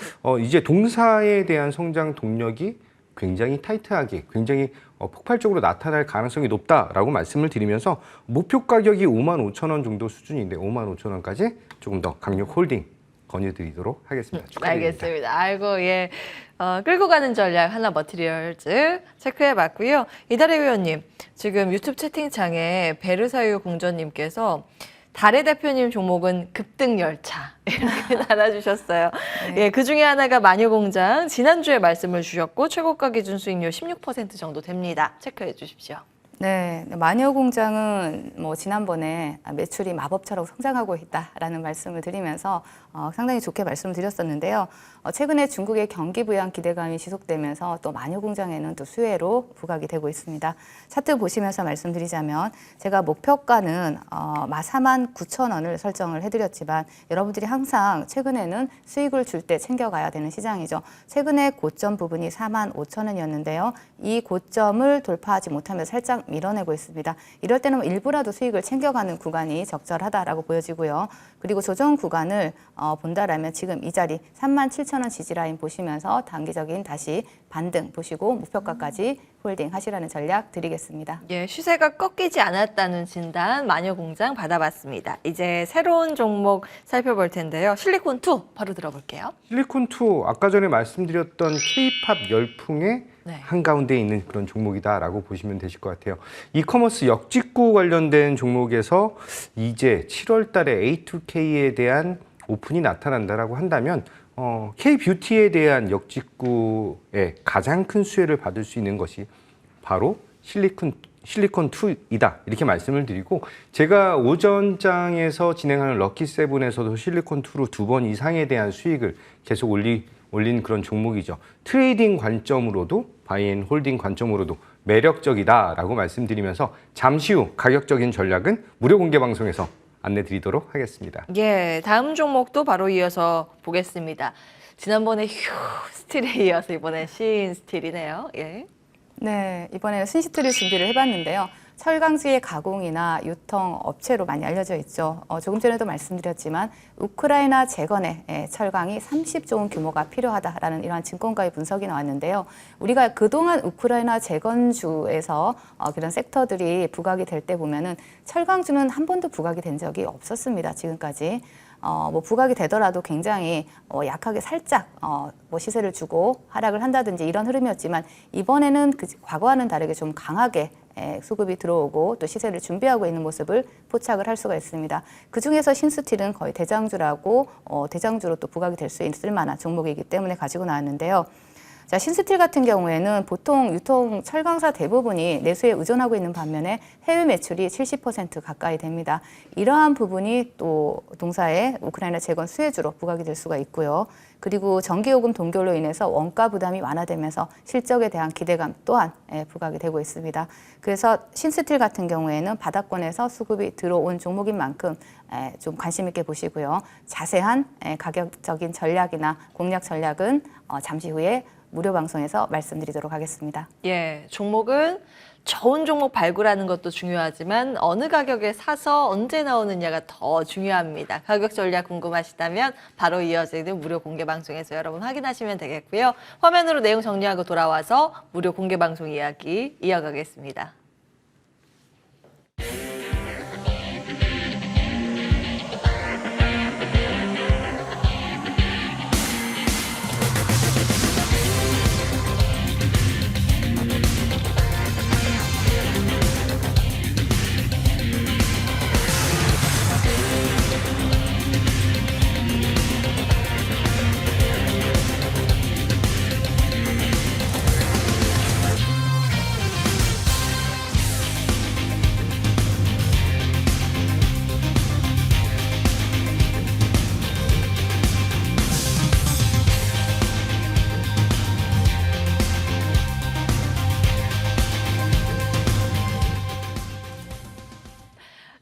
이제 동사에 대한 성장 동력이 굉장히 타이트하게, 굉장히 폭발적으로 나타날 가능성이 높다라고 말씀을 드리면서 목표 가격이 55,000원 정도 수준인데 55,000원까지 조금 더 강력 홀딩 권유드리도록 하겠습니다. 축하드립니다. 알겠습니다. 아이고, 예. 끌고 가는 전략 하나 머티리얼즈 체크해봤고요. 이달의 위원님, 지금 유튜브 채팅창에 베르사유 공전님께서 달의 대표님 종목은 급등 열차 이렇게 달아주셨어요. 네. 예, 그 중에 하나가 마녀공장 지난주에 말씀을 주셨고 최고가 기준 수익률 16% 정도 됩니다. 체크해 주십시오. 네, 마녀공장은 뭐 지난번에 매출이 마법처럼 성장하고 있다라는 말씀을 드리면서 상당히 좋게 말씀을 드렸었는데요. 최근에 중국의 경기 부양 기대감이 지속되면서 또 마녀공장에는 또 수혜로 부각이 되고 있습니다. 차트 보시면서 말씀드리자면 제가 목표가는 49,000원을 설정을 해드렸지만 여러분들이 항상 최근에는 수익을 줄 때 챙겨가야 되는 시장이죠. 최근에 고점 부분이 45,000원이었는데요. 이 고점을 돌파하지 못하며 살짝 밀어내고 있습니다. 이럴 때는 일부라도 수익을 챙겨가는 구간이 적절하다라고 보여지고요. 그리고 조정 구간을 본다라면 지금 이 자리 37,000원 지지라인 보시면서 단기적인 다시 반등 보시고 목표가까지 홀딩 하시라는 전략 드리겠습니다. 예, 시세가 꺾이지 않았다는 진단 마녀공장 받아봤습니다. 이제 새로운 종목 살펴볼 텐데요. 실리콘2 바로 들어볼게요. 실리콘2 아까 전에 말씀드렸던 K-팝 열풍의 네. 한가운데 있는 그런 종목이다라고 보시면 되실 것 같아요. 이커머스 역직구 관련된 종목에서 이제 7월 달에 A2K에 대한 오픈이 나타난다라고 한다면 K-뷰티에 대한 역직구의 가장 큰 수혜를 받을 수 있는 것이 바로 실리콘2이다 이렇게 말씀을 드리고 제가 오전장에서 진행하는 럭키세븐에서도 실리콘2로 2번 이상에 대한 수익을 계속 올린 그런 종목이죠. 트레이딩 관점으로도 바이앤홀딩 관점으로도 매력적이다라고 말씀드리면서 잠시 후 가격적인 전략은 무료 공개 방송에서 안내드리도록 하겠습니다. 예, 다음 종목도 바로 이어서 보겠습니다. 지난번에 휴 스틸에 이어서 이번에 신 스틸이네요. 예. 네, 이번에는 신시트를 준비를 해봤는데요. 철강지의 가공이나 유통 업체로 많이 알려져 있죠. 조금 전에도 말씀드렸지만 우크라이나 재건에 철강이 30조 원 규모가 필요하다라는 이러한 증권가의 분석이 나왔는데요. 우리가 그동안 우크라이나 재건주에서 그런 섹터들이 부각이 될 때 보면은 철강주는 한 번도 부각이 된 적이 없었습니다. 지금까지. 뭐 부각이 되더라도 굉장히 약하게 살짝 뭐 시세를 주고 하락을 한다든지 이런 흐름이었지만 이번에는 과거와는 다르게 좀 강하게 수급이 들어오고 또 시세를 준비하고 있는 모습을 포착을 할 수가 있습니다. 그중에서 신스틸은 거의 대장주라고 대장주로 또 부각이 될 수 있을 만한 종목이기 때문에 가지고 나왔는데요. 자, 신스틸 같은 경우에는 보통 유통 철강사 대부분이 내수에 의존하고 있는 반면에 해외 매출이 70% 가까이 됩니다. 이러한 부분이 또 동사의 우크라이나 재건 수혜주로 부각이 될 수가 있고요. 그리고 전기요금 동결로 인해서 원가 부담이 완화되면서 실적에 대한 기대감 또한 부각이 되고 있습니다. 그래서 신스틸 같은 경우에는 바닥권에서 수급이 들어온 종목인 만큼 좀 관심 있게 보시고요. 자세한 가격적인 전략이나 공략 전략은 잠시 후에 무료 방송에서 말씀드리도록 하겠습니다. 예, 종목은 좋은 종목 발굴하는 것도 중요하지만 어느 가격에 사서 언제 나오느냐가 더 중요합니다. 가격 전략 궁금하시다면 바로 이어지는 무료 공개 방송에서 여러분 확인하시면 되겠고요. 화면으로 내용 정리하고 돌아와서 무료 공개 방송 이야기 이어가겠습니다.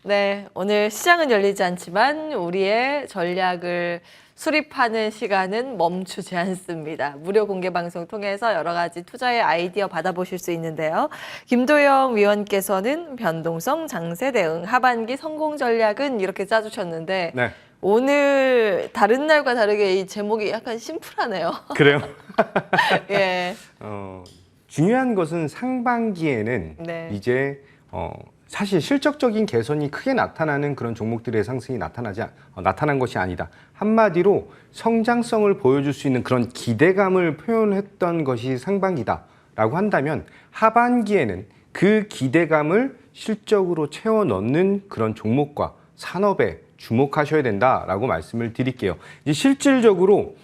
네, 오늘 시장은 열리지 않지만 우리의 전략을 수립하는 시간은 멈추지 않습니다. 무료 공개 방송 통해서 여러 가지 투자의 아이디어 받아보실 수 있는데요. 김도영 위원께서는 변동성 장세 대응 하반기 성공 전략은 이렇게 짜주셨는데 네. 오늘 다른 날과 다르게 이 제목이 약간 심플하네요. 그래요? 예. 중요한 것은 상반기에는 네. 이제 사실 실적적인 개선이 크게 나타나는 그런 종목들의 상승이 나타난 것이 아니다. 한마디로 성장성을 보여줄 수 있는 그런 기대감을 표현했던 것이 상반기다라고 한다면 하반기에는 그 기대감을 실적으로 채워 넣는 그런 종목과 산업에 주목하셔야 된다라고 말씀을 드릴게요. 이제 실질적으로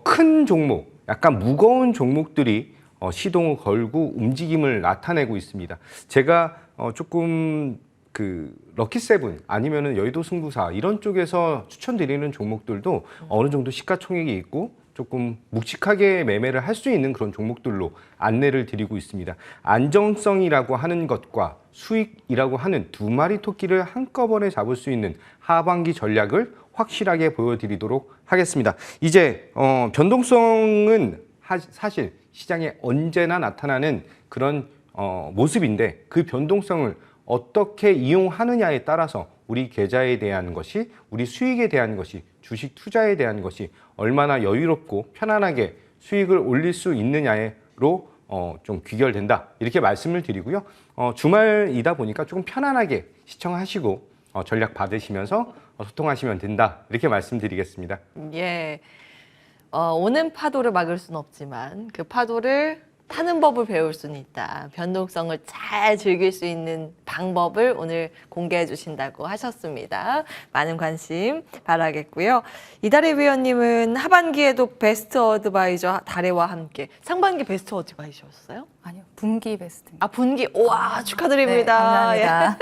큰 종목, 약간 무거운 종목들이 시동을 걸고 움직임을 나타내고 있습니다. 제가 조금 그 럭키세븐 아니면은 여의도 승부사 이런 쪽에서 추천드리는 종목들도 어느 정도 시가총액이 있고 조금 묵직하게 매매를 할 수 있는 그런 종목들로 안내를 드리고 있습니다. 안정성이라고 하는 것과 수익이라고 하는 두 마리 토끼를 한꺼번에 잡을 수 있는 하반기 전략을 확실하게 보여드리도록 하겠습니다. 이제 변동성은 사실 시장에 언제나 나타나는 그런 모습인데 그 변동성을 어떻게 이용하느냐에 따라서 우리 계좌에 대한 것이, 우리 수익에 대한 것이, 주식 투자에 대한 것이 얼마나 여유롭고 편안하게 수익을 올릴 수 있느냐로 좀 귀결된다 이렇게 말씀을 드리고요. 주말이다 보니까 조금 편안하게 시청하시고 전략 받으시면서 소통하시면 된다 이렇게 말씀드리겠습니다. 예. 오는 파도를 막을 수는 없지만 그 파도를 타는 법을 배울 수는 있다. 변동성을 잘 즐길 수 있는 방법을 오늘 공개해 주신다고 하셨습니다. 많은 관심 바라겠고요. 이달의 위원님은 하반기에도 베스트 어드바이저 달해와 함께 상반기 베스트 어드바이저였어요? 아니요, 분기 베스트입니다. 아 분기 우와 축하드립니다. 네, 감사합니다.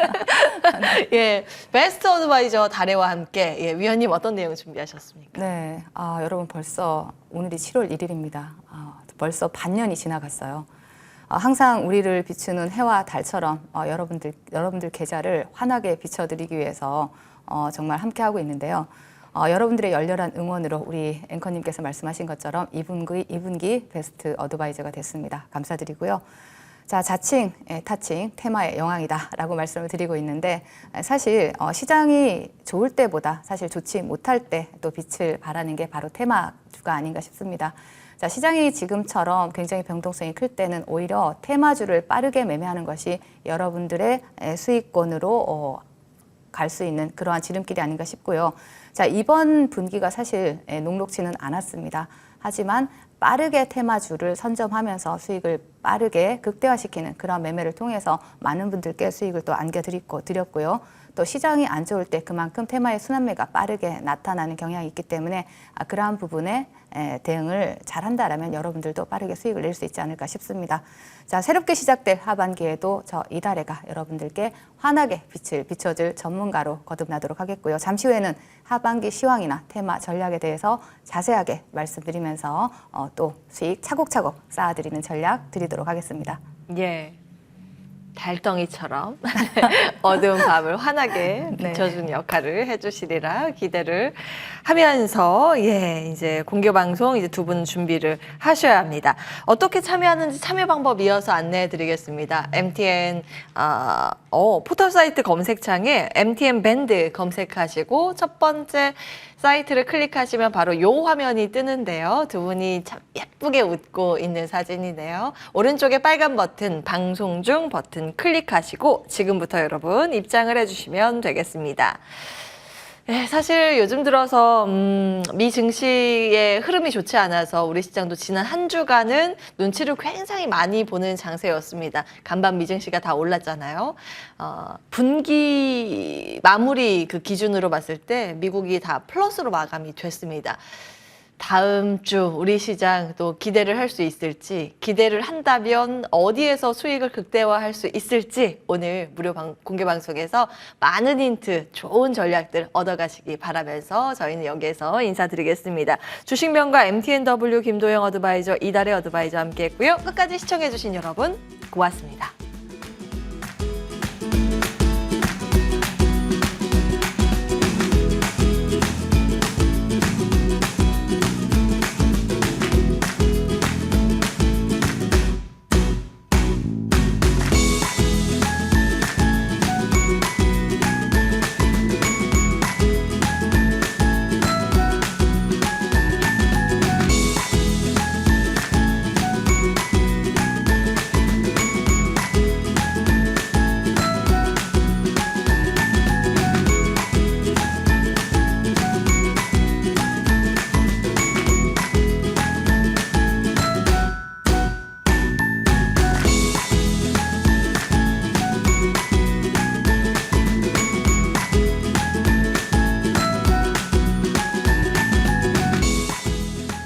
예, 베스트 어드바이저 달해와 함께 예, 위원님 어떤 내용 준비하셨습니까? 네, 여러분 벌써 오늘이 7월 1일입니다. 벌써 반년이 지나갔어요. 항상 우리를 비추는 해와 달처럼 여러분들 계좌를 환하게 비춰드리기 위해서 정말 함께하고 있는데요. 여러분들의 열렬한 응원으로 우리 앵커님께서 말씀하신 것처럼 2분기 베스트 어드바이저가 됐습니다. 감사드리고요. 자, 자칭, 타칭, 테마의 영왕이다라고 말씀을 드리고 있는데 사실 시장이 좋을 때보다 사실 좋지 못할 때 또 빛을 발하는 게 바로 테마주가 아닌가 싶습니다. 자, 시장이 지금처럼 굉장히 변동성이 클 때는 오히려 테마주를 빠르게 매매하는 것이 여러분들의 수익권으로 갈 수 있는 그러한 지름길이 아닌가 싶고요. 자, 이번 분기가 사실 녹록지는 않았습니다. 하지만 빠르게 테마주를 선점하면서 수익을 빠르게 극대화시키는 그런 매매를 통해서 많은 분들께 수익을 또 안겨드렸고요. 또 시장이 안 좋을 때 그만큼 테마의 순환매가 빠르게 나타나는 경향이 있기 때문에 그러한 부분에 대응을 잘한다라면 여러분들도 빠르게 수익을 낼 수 있지 않을까 싶습니다. 자, 새롭게 시작될 하반기에도 저 이달해가 여러분들께 환하게 빛을 비춰줄 전문가로 거듭나도록 하겠고요. 잠시 후에는 하반기 시황이나 테마 전략에 대해서 자세하게 말씀드리면서 또 수익 차곡차곡 쌓아드리는 전략 드리도록 하겠습니다. 예. 달덩이처럼 어두운 밤을 환하게 비춰주는 역할을 해주시리라 기대를 하면서 예 이제 공개 방송 이제 두 분 준비를 하셔야 합니다. 어떻게 참여하는지 참여 방법 이어서 안내해드리겠습니다. MTN 포털 사이트 검색창에 MTN 밴드 검색하시고 첫 번째 사이트를 클릭하시면 바로 요 화면이 뜨는데요. 두 분이 참 예쁘게 웃고 있는 사진이네요. 오른쪽에 빨간 버튼, 방송 중 버튼 클릭하시고 지금부터 여러분 입장을 해주시면 되겠습니다. 네, 사실 요즘 들어서 미 증시의 흐름이 좋지 않아서 우리 시장도 지난 한 주간은 눈치를 굉장히 많이 보는 장세였습니다. 간밤 미 증시가 다 올랐잖아요. 분기 마무리 그 기준으로 봤을 때 미국이 다 플러스로 마감이 됐습니다. 다음 주 우리 시장 또 기대를 할 수 있을지, 기대를 한다면 어디에서 수익을 극대화할 수 있을지 오늘 무료 공개 방송에서 많은 힌트, 좋은 전략들 얻어가시기 바라면서 저희는 여기에서 인사드리겠습니다. 주식명가 MTNW 김도영 어드바이저, 이달의 어드바이저 함께했고요. 끝까지 시청해주신 여러분 고맙습니다.